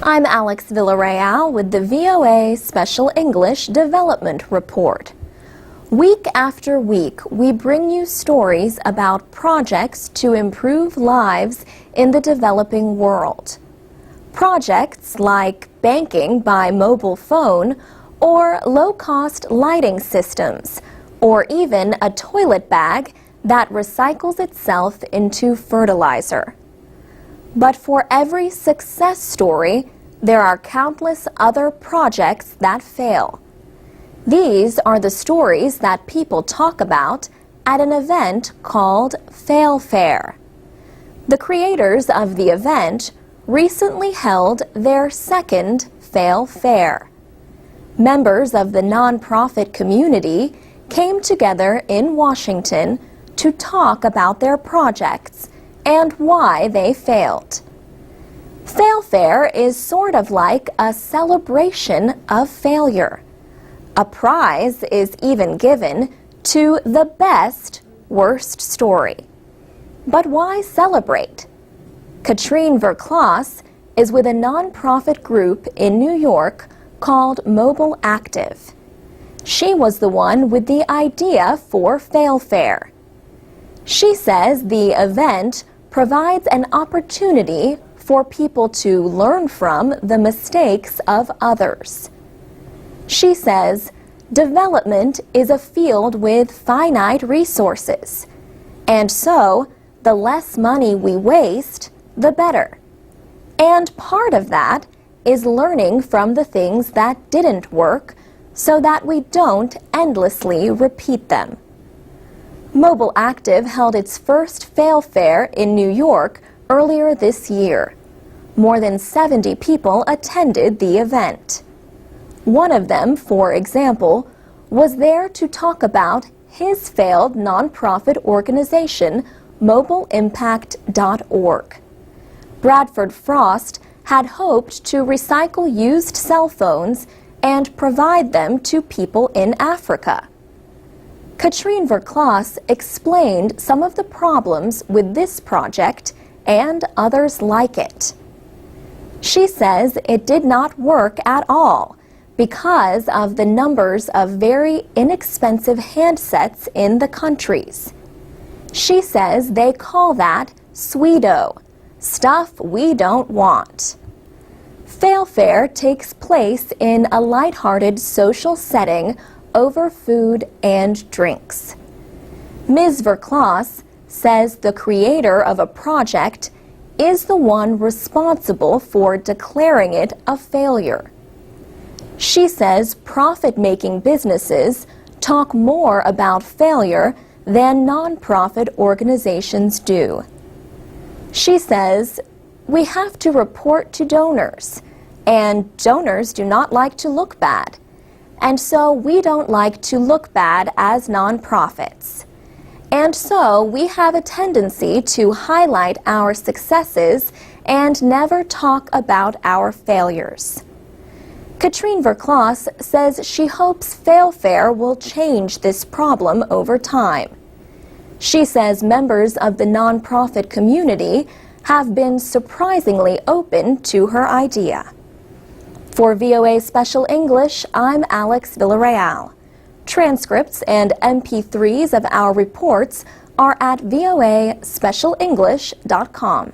I'm Alex Villarreal with the VOA Special English Development Report. Week after week, we bring you stories about projects to improve lives in the developing world. Projects like banking by mobile phone, or low-cost lighting systems, or even a toilet bag that recycles itself into fertilizer. But for every success story, there are countless other projects that fail. These are the stories that people talk about at an event called Fail Fair. The creators of the event recently held their second Fail Fair. Members of the nonprofit community came together in Washington to talk about their projects and why they failed. Fail Fair is sort of like a celebration of failure. A prize is even given to the best worst story. But why celebrate? Katrine Verklaas is with a nonprofit group in New York called Mobile Active. She was the one with the idea for Fail Fair. She says the event provides an opportunity for people to learn from the mistakes of others. She says development is a field with finite resources, and so the less money we waste, the better. And part of that is learning from the things that didn't work so that we don't endlessly repeat them. Mobile Active held its first Fail Fair in New York earlier this year. More than 70 people attended the event. One of them, for example, was there to talk about his failed nonprofit organization, mobileimpact.org. Bradford Frost had hoped to recycle used cell phones and provide them to people in Africa. Katrine Verklaas explained some of the problems with this project and others like it. She says it did not work at all because of the numbers of very inexpensive handsets in the countries. She says they call that pseudo, stuff we don't want. Fail Fair takes place in a lighthearted social setting over food and drinks. Ms. Verklaas says the creator of a project is the one responsible for declaring it a failure. She says profit-making businesses talk more about failure than nonprofit organizations do. She says we have to report to donors, and donors do not like to look bad. And so we don't like to look bad as nonprofits. And so we have a tendency to highlight our successes and never talk about our failures. Katrine Verklaas says she hopes Fail Fair will change this problem over time. She says members of the nonprofit community have been surprisingly open to her idea. For VOA Special English, I'm Alex Villarreal. Transcripts and MP3s of our reports are at voaspecialenglish.com.